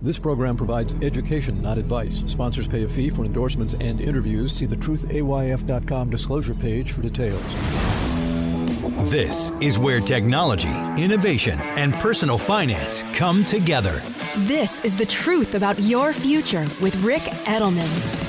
This program provides education, not advice. Sponsors pay a fee for endorsements and interviews. See the truthayf.com disclosure page for details. This is where technology, innovation, and personal finance come together. This is the truth about your future with Ric Edelman.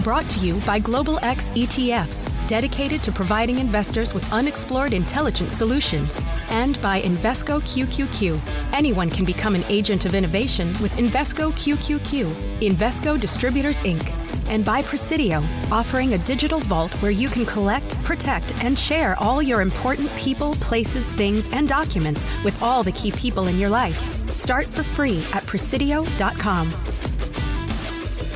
Brought to you by Global X ETFs, dedicated to providing investors with unexplored intelligent solutions. And by Invesco QQQ. Anyone can become an agent of innovation with Invesco QQQ, Invesco Distributors, Inc. And by Presidio, offering a digital vault where you can collect, protect, and share all your important people, places, things, and documents with all the key people in your life. Start for free at Presidio.com.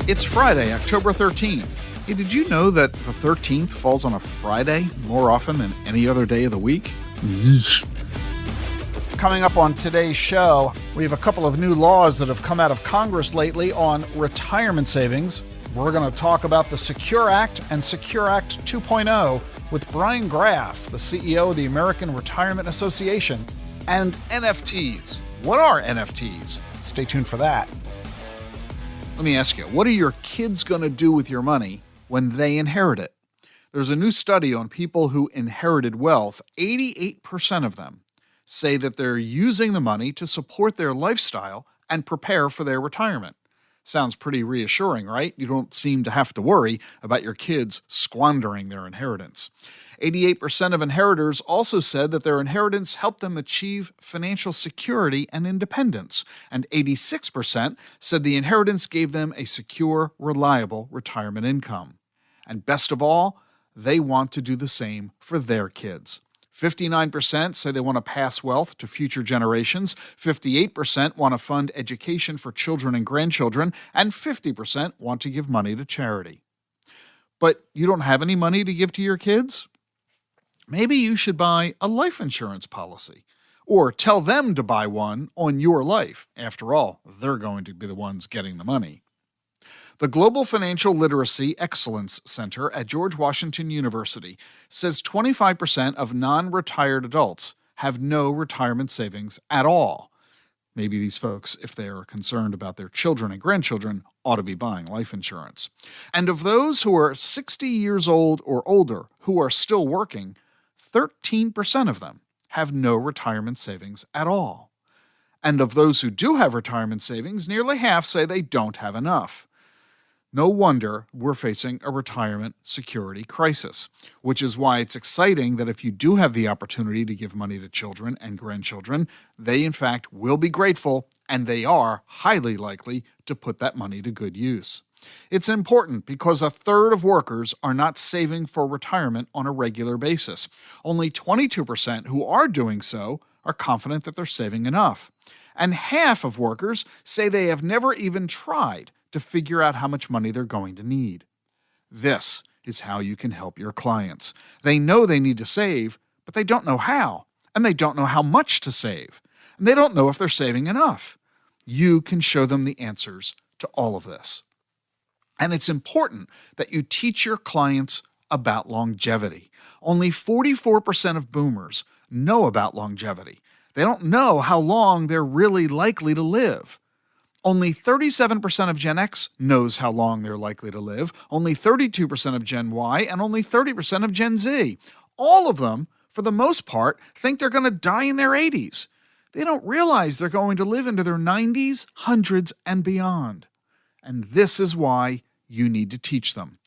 It's Friday, October 13th. Hey, did you know that the 13th falls on a Friday more often than any other day of the week? Yeesh. Coming up on today's show, we have a couple of new laws that have come out of Congress lately on retirement savings. We're going to talk about the Secure Act and Secure Act 2.0 with Brian Graff, the CEO of the American Retirement Association, and NFTs. What are NFTs? Stay tuned for that. Let me ask you, what are your kids going to do with your money when they inherit it? There's a new study on people who inherited wealth. 88% of them say that they're using the money to support their lifestyle and prepare for their retirement. Sounds pretty reassuring, right? You don't seem to have to worry about your kids squandering their inheritance. 88% of inheritors also said that their inheritance helped them achieve financial security and independence, and 86% said the inheritance gave them a secure, reliable retirement income. And best of all, they want to do the same for their kids. 59% say they want to pass wealth to future generations, 58% want to fund education for children and grandchildren, and 50% want to give money to charity. But you don't have any money to give to your kids? Maybe you should buy a life insurance policy, or tell them to buy one on your life. After all, they're going to be the ones getting the money. The Global Financial Literacy Excellence Center at George Washington University says 25% of non-retired adults have no retirement savings at all. Maybe these folks, if they are concerned about their children and grandchildren, ought to be buying life insurance. And of those who are 60 years old or older who are still working, 13% of them have no retirement savings at all. And of those who do have retirement savings, nearly half say they don't have enough. No wonder we're facing a retirement security crisis, which is why it's exciting that if you do have the opportunity to give money to children and grandchildren, they in fact will be grateful, and they are highly likely to put that money to good use. It's important because a third of workers are not saving for retirement on a regular basis. Only 22% who are doing so are confident that they're saving enough. And half of workers say they have never even tried to figure out how much money they're going to need. This is how you can help your clients. They know they need to save, but they don't know how, and they don't know how much to save, and they don't know if they're saving enough. You can show them the answers to all of this. And it's important that you teach your clients about longevity. Only 44% of boomers know about longevity. They don't know how long they're really likely to live. Only 37% of Gen X knows how long they're likely to live, only 32% of Gen Y, and only 30% of Gen Z. All of them, for the most part, think they're going to die in their 80s. They don't realize they're going to live into their 90s, 100s, and beyond. And this is why you need to teach them.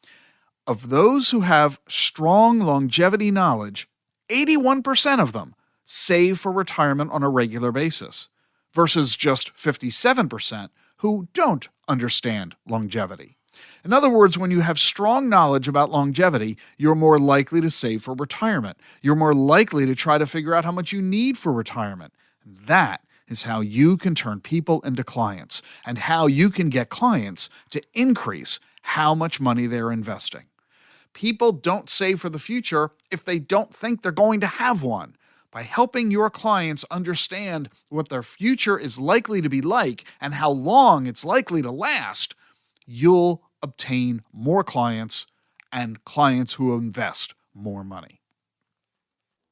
Of those who have strong longevity knowledge, 81% of them save for retirement on a regular basis, versus just 57% who don't understand longevity. In other words, when you have strong knowledge about longevity, you're more likely to save for retirement. You're more likely to try to figure out how much you need for retirement. And that is how you can turn people into clients, and how you can get clients to increase how much money they're investing. People don't save for the future if they don't think they're going to have one. By helping your clients understand what their future is likely to be like and how long it's likely to last, you'll obtain more clients and clients who invest more money.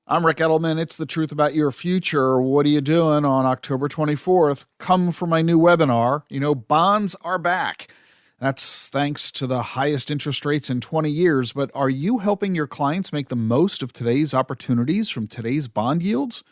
I'm Rick Edelman. It's The Truth About Your Future. What are you doing on October 24th? Come for my new webinar. Bonds are back. That's thanks to the highest interest rates in 20 years. But are you helping your clients make the most of today's opportunities from today's bond yields?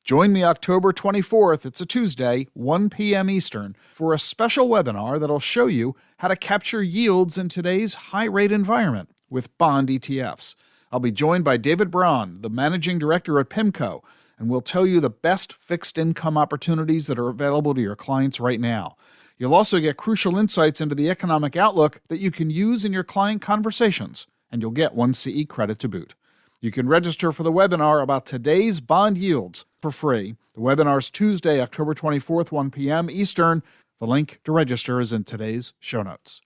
Join me October 24th. It's a Tuesday, 1 p.m. Eastern, for a special webinar that'll show you how to capture yields in today's high-rate environment with bond ETFs. I'll be joined by David Braun, the managing director at PIMCO, and we'll tell you the best fixed income opportunities that are available to your clients right now. You'll also get crucial insights into the economic outlook that you can use in your client conversations, and you'll get 1 CE credit to boot. You can register for the webinar about today's bond yields for free. The webinar is Tuesday, October 24th, 1 p.m. Eastern. The link to register is in today's show notes.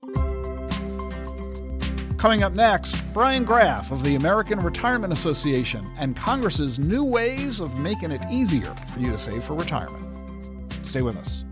Coming up next, Brian Graff of the American Retirement Association and Congress's new ways of making it easier for you to save for retirement. Stay with us.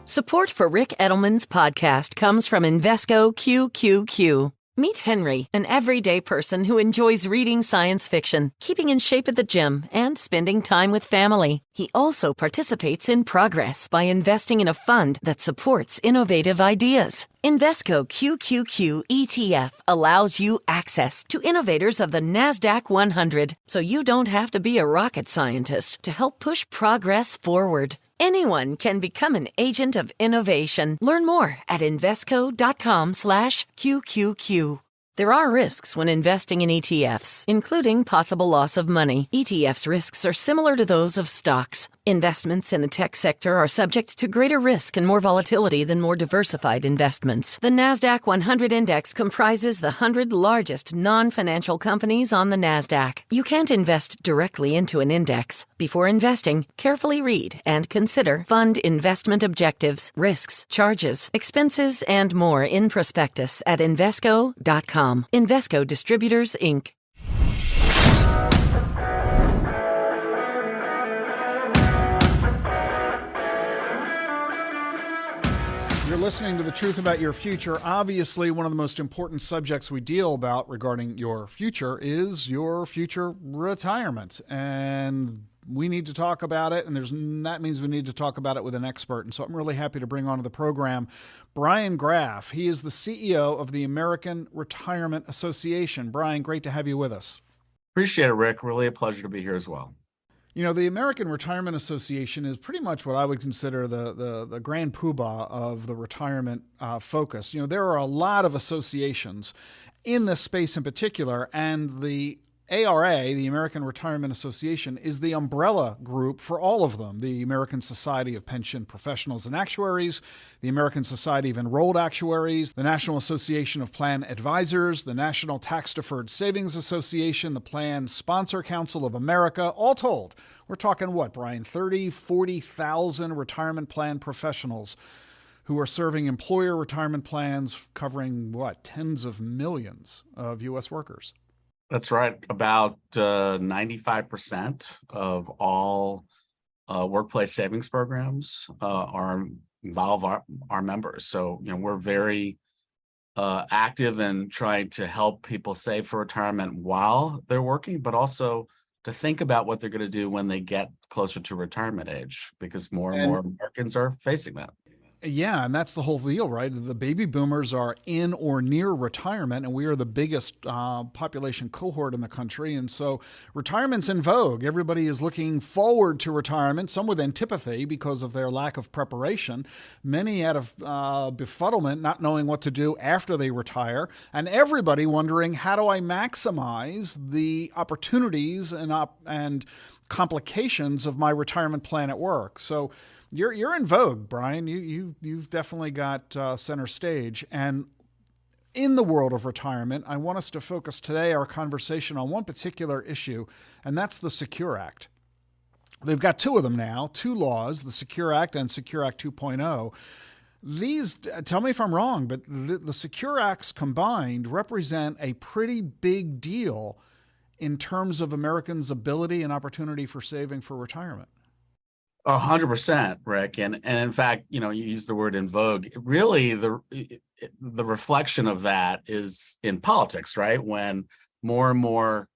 Support for Rick Edelman's podcast comes from Invesco QQQ. Meet Henry, an everyday person who enjoys reading science fiction, keeping in shape at the gym, and spending time with family. He also participates in progress by investing in a fund that supports innovative ideas. Invesco QQQ ETF allows you access to innovators of the NASDAQ 100, so you don't have to be a rocket scientist to help push progress forward. Anyone can become an agent of innovation. Learn more at Invesco.com/QQQ. There are risks when investing in ETFs, including possible loss of money. ETFs' risks are similar to those of stocks. Investments in the tech sector are subject to greater risk and more volatility than more diversified investments. The NASDAQ 100 Index comprises the 100 largest non-financial companies on the NASDAQ. You can't invest directly into an index. Before investing, carefully read and consider fund investment objectives, risks, charges, expenses, and more in prospectus at Invesco.com. Invesco Distributors, Inc. You're listening to The Truth About Your Future. Obviously, one of the most important subjects we deal about regarding your future is your future retirement. And we need to talk about it, and that means we need to talk about it with an expert. And so I'm really happy to bring onto the program Brian Graff. He is the CEO of the American Retirement Association. Brian, great to have you with us. Appreciate it, Rick. Really a pleasure to be here as well. The American Retirement Association is pretty much what I would consider the grand poobah of the retirement focus. There are a lot of associations in this space in particular, and the ARA, the American Retirement Association, is the umbrella group for all of them. The American Society of Pension Professionals and Actuaries, the American Society of Enrolled Actuaries, the National Association of Plan Advisors, the National Tax Deferred Savings Association, the Plan Sponsor Council of America. All told, we're talking what, Brian, 40,000 retirement plan professionals who are serving employer retirement plans covering, tens of millions of U.S. workers. That's right. About 95% of all workplace savings programs involve our members. So, we're very active in trying to help people save for retirement while they're working, but also to think about what they're going to do when they get closer to retirement age, because more and more Americans are facing that. Yeah, and that's the whole deal, right? The baby boomers are in or near retirement, and we are the biggest population cohort in the country. And so retirement's in vogue. Everybody is looking forward to retirement, some with antipathy because of their lack of preparation, many out of befuddlement, not knowing what to do after they retire, and everybody wondering, how do I maximize the opportunities and complications of my retirement plan at work? So you're in vogue, Brian. You've definitely got center stage. And in the world of retirement, I want us to focus today our conversation on one particular issue, and that's the Secure Act. They've got two of them now, two laws, the Secure Act and Secure Act 2.0. These, tell me if I'm wrong, but the Secure Acts combined represent a pretty big deal in terms of Americans' ability and opportunity for saving for retirement. 100%, Rick. And in fact, you use the word in vogue. Really, the reflection of that is in politics, right? When more and more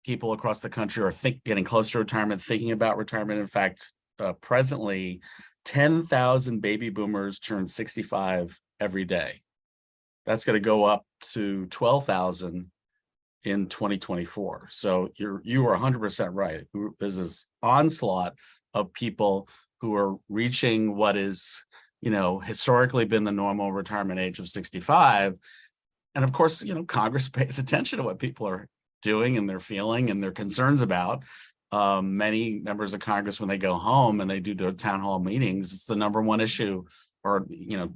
people across the country are getting close to retirement, thinking about retirement. In fact, presently, 10,000 baby boomers turn 65 every day. That's going to go up to 12,000 in 2024. So you are 100% right. There's this onslaught of people who are reaching what is, historically been the normal retirement age of 65. And of course, Congress pays attention to what people are doing and they're feeling and their concerns about. Many members of Congress, when they go home and they do their town hall meetings, it's the number one issue or,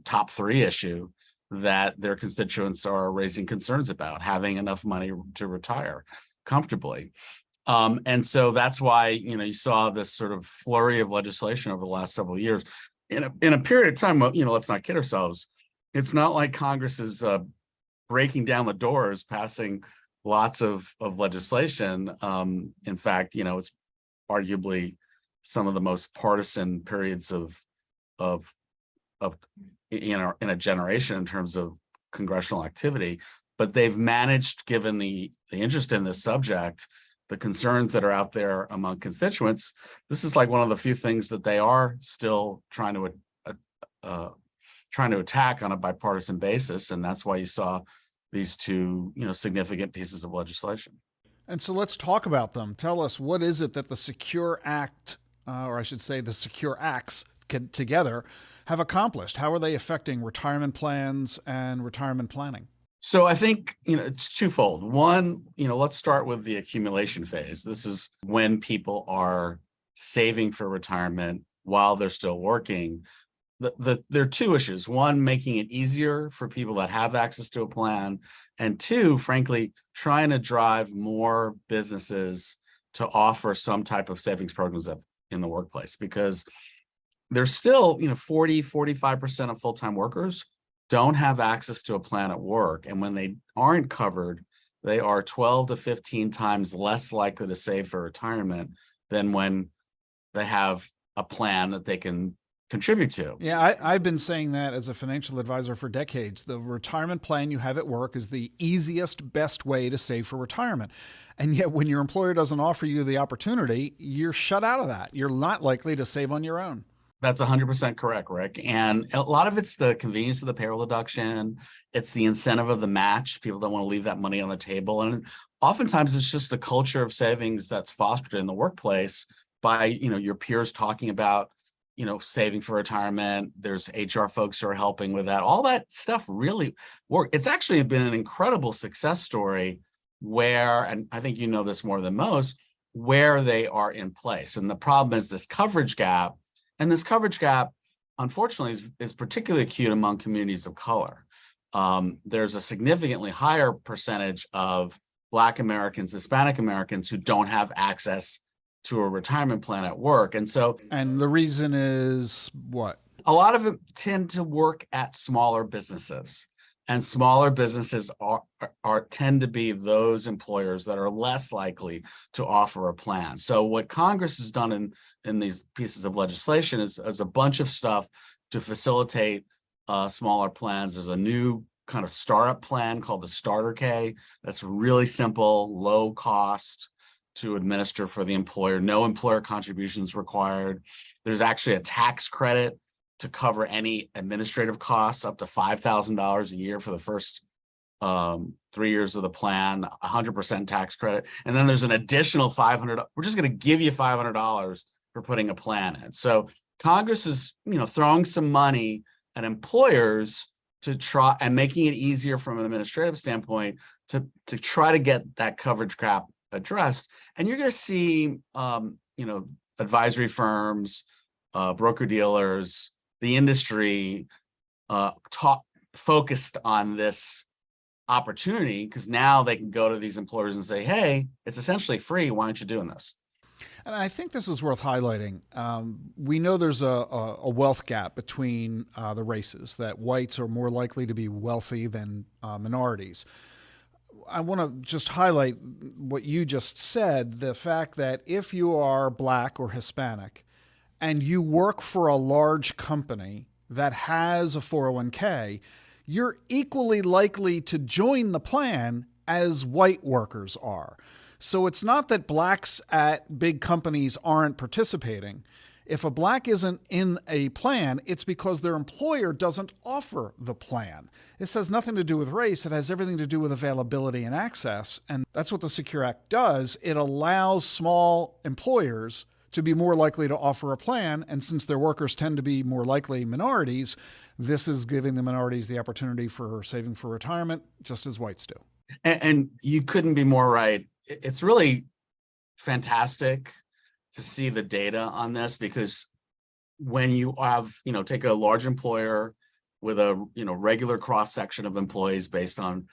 top three issue that their constituents are raising concerns about, having enough money to retire comfortably. And so that's why, you saw this sort of flurry of legislation over the last several years in a period of time. Let's not kid ourselves. It's not like Congress is breaking down the doors, passing lots of legislation. In fact, it's arguably some of the most partisan periods of in a generation in terms of congressional activity. But they've managed, given the interest in this subject, the concerns that are out there among constituents, this is like one of the few things that they are still trying to attack on a bipartisan basis, and that's why you saw these two, significant pieces of legislation. And so let's talk about them. Tell us, what is it that the Secure Act, or I should say the Secure Acts together, have accomplished? How are they affecting retirement plans and retirement planning? So I think, it's twofold. One, let's start with the accumulation phase. This is when people are saving for retirement while they're still working. There are two issues. One, making it easier for people that have access to a plan. And two, frankly, trying to drive more businesses to offer some type of savings programs in the workplace, because there's still, 45% of full-time workers don't have access to a plan at work. And when they aren't covered, they are 12 to 15 times less likely to save for retirement than when they have a plan that they can contribute to. Yeah, I've been saying that as a financial advisor for decades. The retirement plan you have at work is the easiest, best way to save for retirement. And yet when your employer doesn't offer you the opportunity, you're shut out of that. You're not likely to save on your own. That's 100% correct, Rick. And a lot of it's the convenience of the payroll deduction. It's the incentive of the match. People don't want to leave that money on the table. And oftentimes it's just the culture of savings that's fostered in the workplace by, your peers talking about, saving for retirement. There's HR folks who are helping with that. All that stuff really worked. It's actually been an incredible success story where, and I think you know this more than most, where they are in place. And the problem is this coverage gap. And this coverage gap, unfortunately, is particularly acute among communities of color. There's a significantly higher percentage of Black Americans, Hispanic Americans who don't have access to a retirement plan at work. And the reason is what? A lot of them tend to work at smaller businesses, and smaller businesses tend to be those employers that are less likely to offer a plan. So what Congress has done in these pieces of legislation is a bunch of stuff to facilitate smaller plans. There's a new kind of startup plan called the Starter K. That's really simple, low cost to administer for the employer. No employer contributions required. There's actually a tax credit to cover any administrative costs up to $5,000 a year for the first 3 years of the plan, 100% tax credit. And then there's an additional $500. We're just going to give you $500 for putting a plan in. So Congress is, throwing some money at employers to try and making it easier from an administrative standpoint to try to get that coverage gap addressed. And you're going to see, advisory firms, broker dealers, the industry focused on this opportunity because now they can go to these employers and say, hey, it's essentially free. Why aren't you doing this? And I think this is worth highlighting. We know there's a wealth gap between the races, that whites are more likely to be wealthy than minorities. I want to just highlight what you just said, the fact that if you are Black or Hispanic and you work for a large company that has a 401k, you're equally likely to join the plan as white workers are. So it's not that Blacks at big companies aren't participating. If a Black isn't in a plan, it's because their employer doesn't offer the plan. This has nothing to do with race. It has everything to do with availability and access. And that's what the Secure Act does. It allows small employers to be more likely to offer a plan. And since their workers tend to be more likely minorities, this is giving the minorities the opportunity for saving for retirement, just as whites do. And you couldn't be more right. It's really fantastic to see the data on this, because when you have, take a large employer with a, regular cross-section of employees based on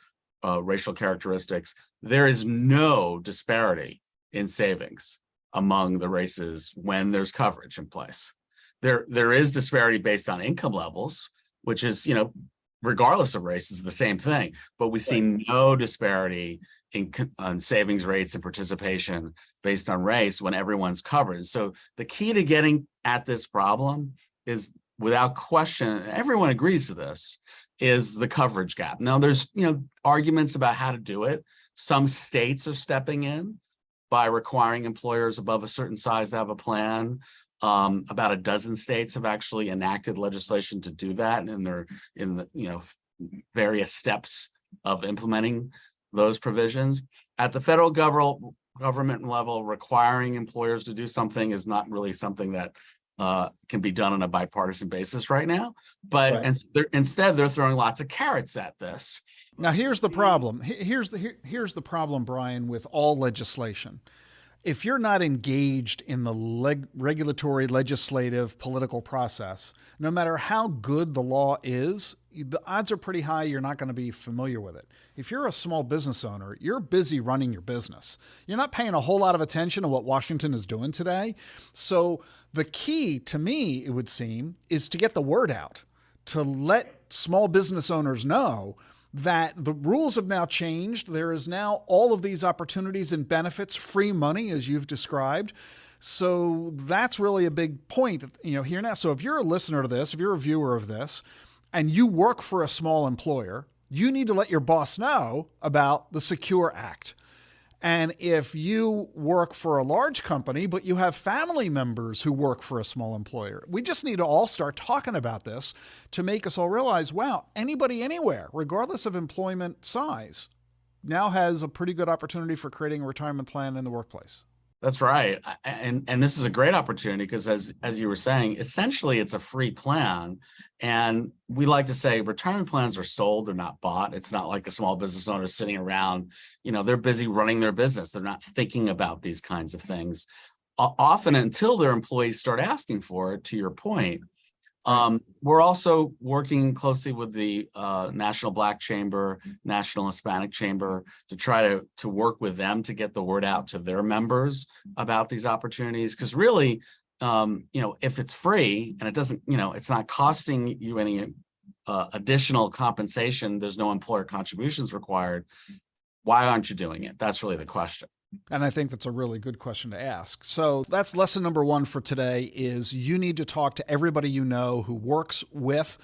racial characteristics, there is no disparity in savings among the races when there's coverage in place. There is disparity based on income levels, which is, regardless of race, is the same thing, but we see no disparity on savings rates and participation based on race when everyone's covered. So the key to getting at this problem is, without question, everyone agrees to this, is the coverage gap. Now there's, arguments about how to do it. Some states are stepping in by requiring employers above a certain size to have a plan. About a dozen states have actually enacted legislation to do that, and they're in the, various steps of implementing those provisions. At the federal government level, requiring employers to do something is not really something that can be done on a bipartisan basis right now. But instead, they're throwing lots of carrots at this. Now, here's the problem. Here's the problem, Brian, with all legislation. If you're not engaged in the regulatory, legislative, political process, no matter how good the law is, the odds are pretty high you're not going to be familiar with it. If you're a small business owner, you're busy running your business. You're not paying a whole lot of attention to what Washington is doing today. So the key, to me, it would seem, is to get the word out, to let small business owners know that the rules have now changed. There is now all of these opportunities and benefits, free money, as you've described. So that's really a big point, here now. So if you're a listener to this, if you're a viewer of this, and you work for a small employer, you need to let your boss know about the Secure Act. And if you work for a large company, but you have family members who work for a small employer, we just need to all start talking about this to make us all realize, wow, anybody anywhere, regardless of employment size, now has a pretty good opportunity for creating a retirement plan in the workplace. That's right. And this is a great opportunity because, as you were saying, essentially it's a free plan. And we like to say retirement plans are sold, they're not bought. It's not like a small business owner sitting around, they're busy running their business. They're not thinking about these kinds of things often until their employees start asking for it, to your point. We're also working closely with the National Black Chamber, National Hispanic Chamber to try to work with them to get the word out to their members about these opportunities. Because really, if it's free and it doesn't, it's not costing you any additional compensation, there's no employer contributions required, why aren't you doing it? That's really the question. And I think that's a really good question to ask. So that's lesson number one for today, is you need to talk to everybody you know who works with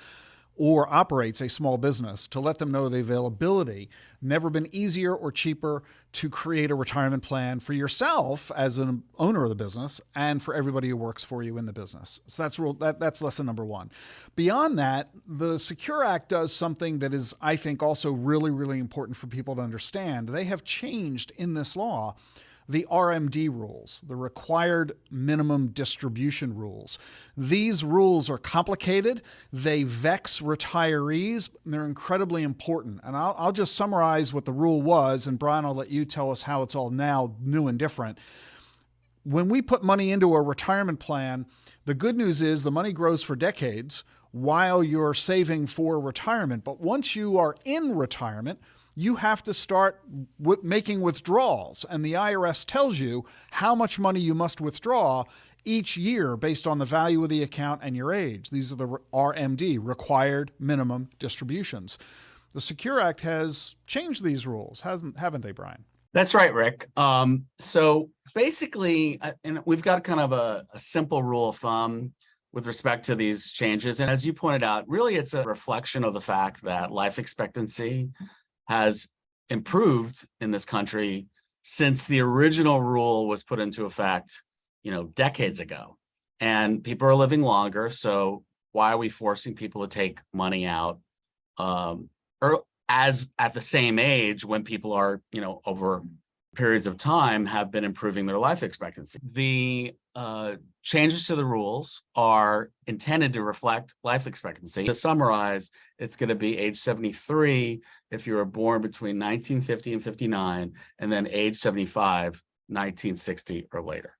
or operates a small business to let them know the availability. Never been easier or cheaper to create a retirement plan for yourself as an owner of the business and for everybody who works for you in the business. So that's lesson number one. Beyond that, the Secure Act does something that is, I think, also really, really important for people to understand. They have changed in this law the RMD rules, the required minimum distribution rules. These rules are complicated. They vex retirees. And they're incredibly important. And I'll just summarize what the rule was, and Brian, I'll let you tell us how it's all now new and different. When we put money into a retirement plan, the good news is the money grows for decades while you're saving for retirement. But once you are in retirement, you have to start making withdrawals. And the IRS tells you how much money you must withdraw each year based on the value of the account and your age. These are the RMD, required minimum distributions. The Secure Act has changed these rules, haven't they, Brian? That's right, Rick. So basically, and we've got kind of a simple rule of thumb with respect to these changes. And as you pointed out, really it's a reflection of the fact that life expectancy has improved in this country since the original rule was put into effect, decades ago. And people are living longer. So why are we forcing people to take money out or as at the same age when people are, over periods of time have been improving their life expectancy? The changes to the rules are intended to reflect life expectancy. To summarize, it's going to be age 73 if you were born between 1950 and 59, and then age 75, 1960 or later.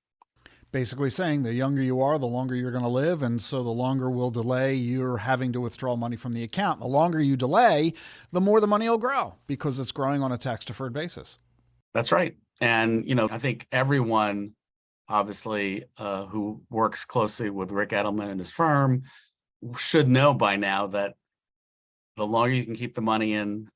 Basically saying the younger you are, the longer you're going to live, and so the longer will delay you're having to withdraw money from the account. The longer you delay, the more the money will grow because it's growing on a tax-deferred basis. That's right. And, I think everyone, obviously, who works closely with Rick Edelman and his firm should know by now that the longer you can keep the money in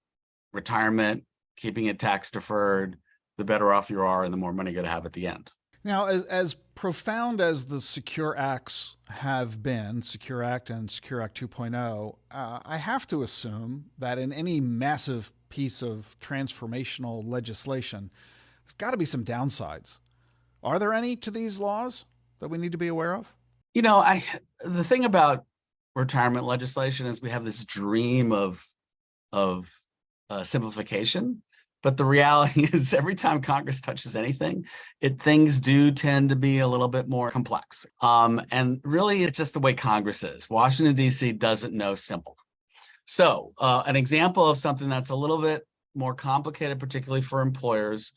retirement, keeping it tax-deferred, the better off you are and the more money you're going to have at the end. Now, as profound as the Secure Acts have been, Secure Act and Secure Act 2.0, I have to assume that in any massive piece of transformational legislation, there's got to be some downsides. Are there any to these laws that we need to be aware of? The thing about retirement legislation is we have this dream of simplification. But the reality is every time Congress touches anything, things do tend to be a little bit more complex. And really, it's just the way Congress is. Washington, D.C. doesn't know simple. So an example of something that's a little bit more complicated, particularly for employers,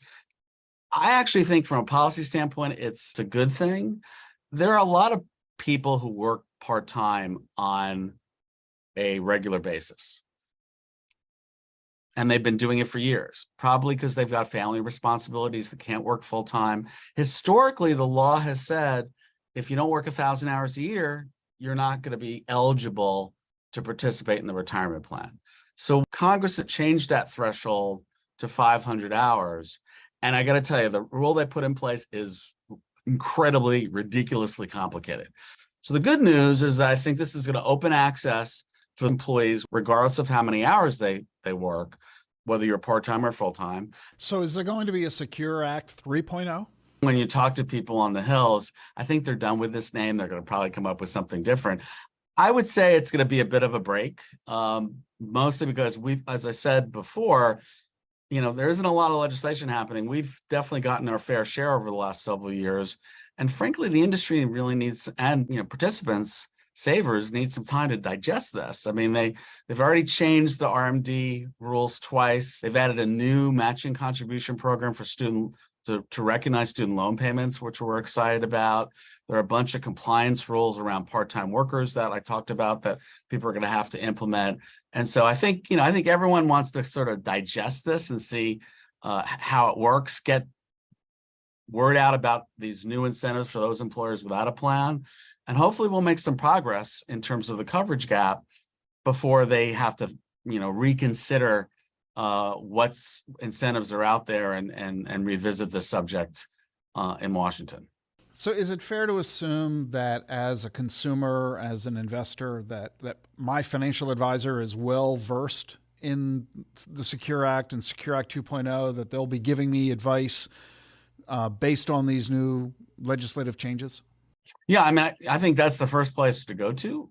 I actually think from a policy standpoint, it's a good thing. There are a lot of people who work part-time on a regular basis. And they've been doing it for years, probably because they've got family responsibilities that can't work full time. Historically, the law has said, if you don't work 1,000 hours a year, you're not going to be eligible to participate in the retirement plan. So Congress had changed that threshold to 500 hours. And I got to tell you, the rule they put in place is incredibly, ridiculously complicated. So the good news is that I think this is going to open access for employees, regardless of how many hours they work, whether you're part-time or full-time. So is there going to be a Secure Act 3.0? When you talk to people on the Hills, I think they're done with this name. They're going to probably come up with something different. I would say it's going to be a bit of a break, mostly because as I said before, there isn't a lot of legislation happening. We've definitely gotten our fair share over the last several years. And frankly, the industry really needs, and participants, savers need some time to digest this. I mean, they've already changed the RMD rules twice. They've added a new matching contribution program for to recognize student loan payments, which we're excited about. There are a bunch of compliance rules around part-time workers that I talked about that people are going to have to implement. And so I think everyone wants to sort of digest this and see how it works, get word out about these new incentives for those employers without a plan. And hopefully we'll make some progress in terms of the coverage gap before they have to, reconsider what incentives are out there and revisit this subject in Washington. So is it fair to assume that as a consumer, as an investor, that my financial advisor is well versed in the Secure Act and Secure Act 2.0, that they'll be giving me advice based on these new legislative changes? Yeah, I mean, I think that's the first place to go to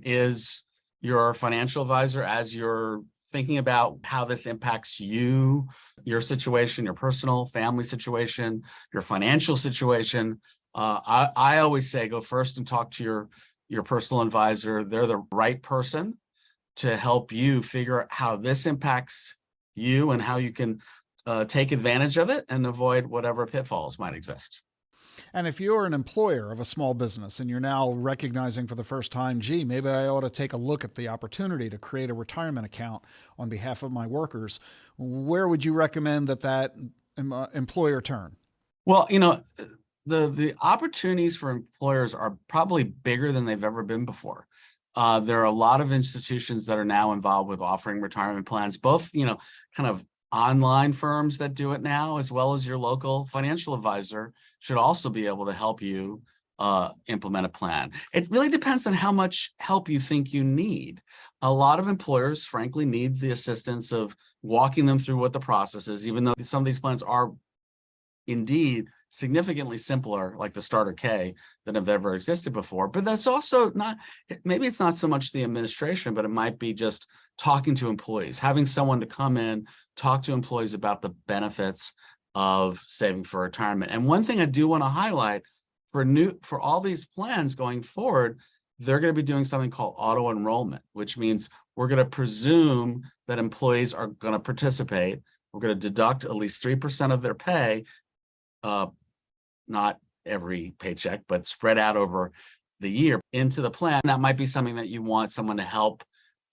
is your financial advisor as you're thinking about how this impacts you, your situation, your personal family situation, your financial situation. I always say go first and talk to your personal advisor. They're the right person to help you figure out how this impacts you and how you can take advantage of it and avoid whatever pitfalls might exist. And if you're an employer of a small business and you're now recognizing for the first time, gee, maybe I ought to take a look at the opportunity to create a retirement account on behalf of my workers, where would you recommend that employer turn? Well, the opportunities for employers are probably bigger than they've ever been before. There are a lot of institutions that are now involved with offering retirement plans, both, kind of online firms that do it now, as well as your local financial advisor should also be able to help you implement a plan. It really depends on how much help you think you need. A lot of employers, frankly, need the assistance of walking them through what the process is, even though some of these plans are indeed significantly simpler, like the Starter K, than have ever existed before. But that's also not, maybe it's not so much the administration, but it might be just talking to employees, having someone to come in, talk to employees about the benefits of saving for retirement. And one thing I do want to highlight for all these plans going forward, they're going to be doing something called auto enrollment, which means we're going to presume that employees are going to participate. We're going to deduct at least 3% of their pay, not every paycheck, but spread out over the year into the plan. That might be something that you want someone to help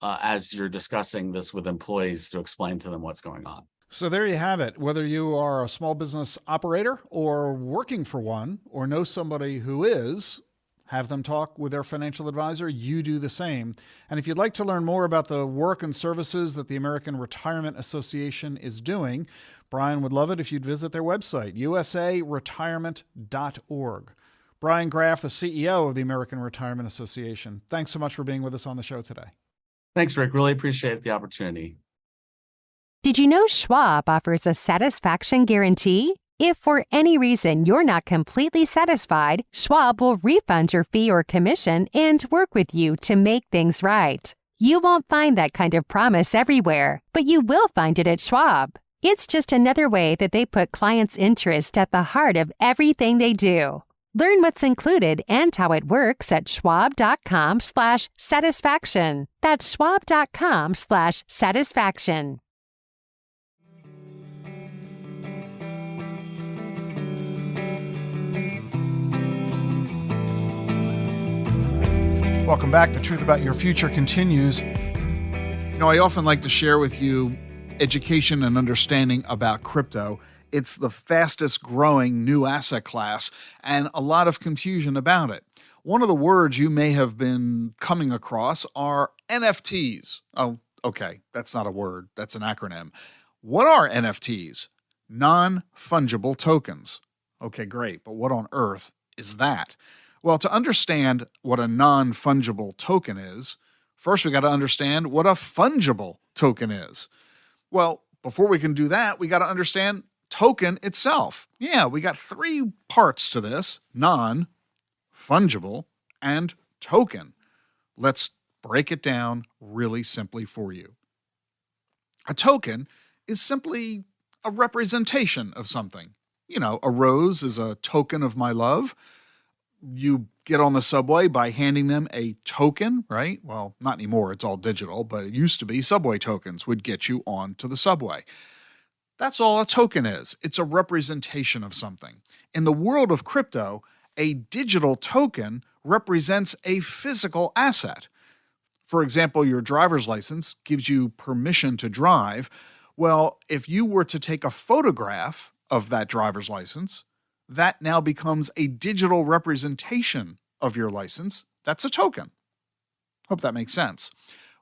as you're discussing this with employees, to explain to them what's going on. So there you have it. Whether you are a small business operator or working for one, or know somebody who is, have them talk with their financial advisor. You do the same. And if you'd like to learn more about the work and services that the American Retirement Association is doing, Brian would love it if you'd visit their website, usaretirement.org. Brian Graff, the CEO of the American Retirement Association, thanks so much for being with us on the show today. Thanks, Rick. Really appreciate the opportunity. Did you know Schwab offers a satisfaction guarantee? If for any reason you're not completely satisfied, Schwab will refund your fee or commission and work with you to make things right. You won't find that kind of promise everywhere, but you will find it at Schwab. It's just another way that they put clients' interest at the heart of everything they do. Learn what's included and how it works at schwab.com/satisfaction. That's schwab.com/satisfaction. Welcome back. The Truth About Your Future continues. I often like to share with you education and understanding about crypto. It's the fastest growing new asset class and a lot of confusion about it. One of the words you may have been coming across are NFTs. Oh, okay. That's not a word. That's an acronym. What are NFTs? Non-fungible tokens. Okay, great. But what on earth is that? Well, to understand what a non-fungible token is, first we got to understand what a fungible token is. Well, before we can do that, we got to understand token itself. Yeah, we got three parts to this: non, fungible, and token. Let's break it down really simply for you. A token is simply a representation of something. A rose is a token of my love. You get on the subway by handing them a token, right? Well, not anymore. It's all digital, but it used to be subway tokens would get you onto the subway. That's all a token is. It's a representation of something. In the world of crypto, a digital token represents a physical asset. For example, your driver's license gives you permission to drive. Well, if you were to take a photograph of that driver's license, that now becomes a digital representation of your license. That's a token. Hope that makes sense.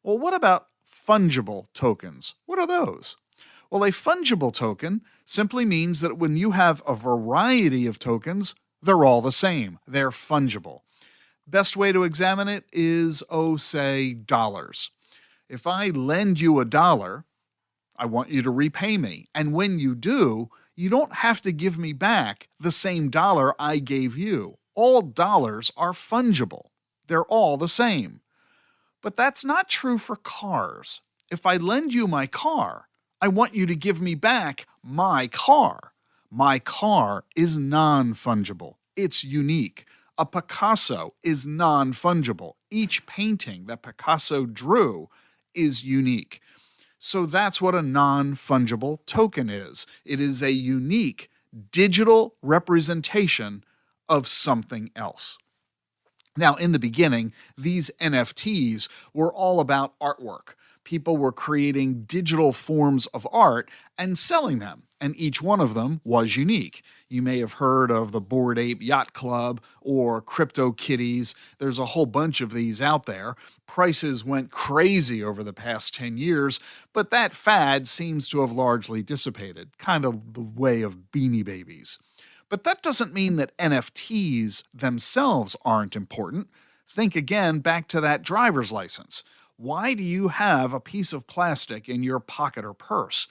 Well, what about fungible tokens? What are those? Well, a fungible token simply means that when you have a variety of tokens, they're all the same. They're fungible. Best way to examine it is, say, dollars. If I lend you $1, I want you to repay me. And when you do, you don't have to give me back the same dollar I gave you. All dollars are fungible. They're all the same. But that's not true for cars. If I lend you my car, I want you to give me back my car. My car is non-fungible. It's unique. A Picasso is non-fungible. Each painting that Picasso drew is unique. So that's what a non-fungible token is. It is a unique digital representation of something else. Now, in the beginning, these NFTs were all about artwork. People were creating digital forms of art and selling them, and each one of them was unique. You may have heard of the Bored Ape Yacht Club or CryptoKitties. There's a whole bunch of these out there. Prices went crazy over the past 10 years, but that fad seems to have largely dissipated, kind of the way of Beanie Babies. But that doesn't mean that NFTs themselves aren't important. Think again back to that driver's license. Why do you have a piece of plastic in your pocket or purse?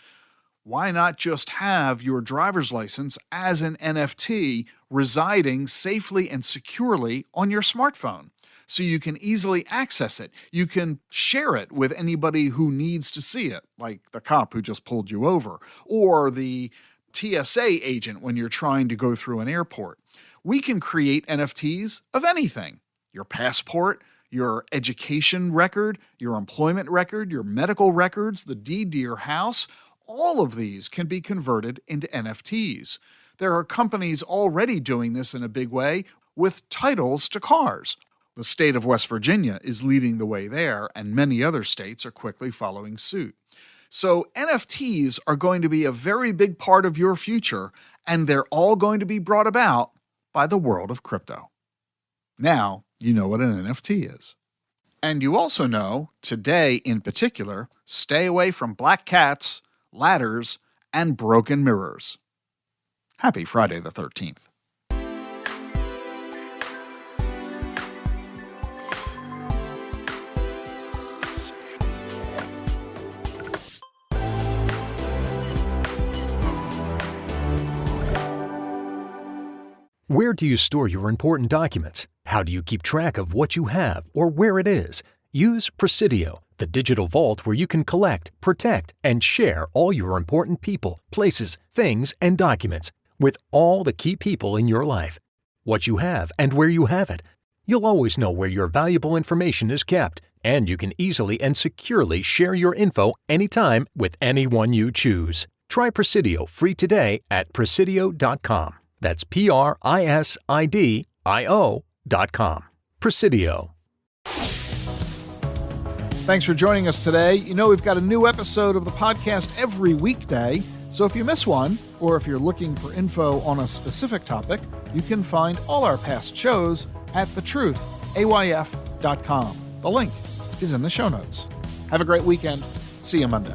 Why not just have your driver's license as an NFT residing safely and securely on your smartphone so you can easily access it? You can share it with anybody who needs to see it, like the cop who just pulled you over, or the TSA agent when you're trying to go through an airport. We can create NFTs of anything. Your passport, your education record, your employment record, your medical records, the deed to your house, all of these can be converted into NFTs. There are companies already doing this in a big way with titles to cars. The state of West Virginia is leading the way there, and many other states are quickly following suit. So NFTs are going to be a very big part of your future, and they're all going to be brought about by the world of crypto. Now, you know what an NFT is. And you also know, today in particular, stay away from black cats, ladders, and broken mirrors. Happy Friday the 13th. Where do you store your important documents? How do you keep track of what you have or where it is? Use Presidio, the digital vault where you can collect, protect, and share all your important people, places, things, and documents with all the key people in your life. What you have and where you have it. You'll always know where your valuable information is kept, and you can easily and securely share your info anytime with anyone you choose. Try Presidio free today at Presidio.com. That's Presidio.com. Presidio. Thanks for joining us today. You know, we've got a new episode of the podcast every weekday, so if you miss one, or if you're looking for info on a specific topic, you can find all our past shows at thetruthayf.com. The link is in the show notes. Have a great weekend. See you Monday.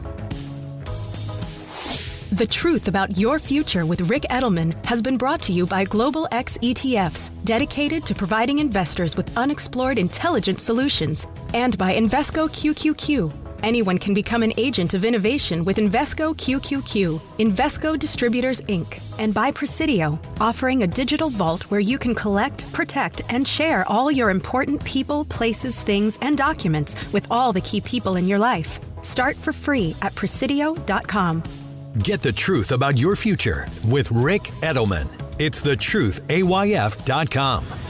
The Truth About Your Future with Rick Edelman has been brought to you by Global X ETFs, dedicated to providing investors with unexplored intelligent solutions, and by Invesco QQQ. Anyone can become an agent of innovation with Invesco QQQ, Invesco Distributors, Inc., and by Presidio, offering a digital vault where you can collect, protect, and share all your important people, places, things, and documents with all the key people in your life. Start for free at Presidio.com. Get the truth about your future with Rick Edelman. It's thetruthayf.com.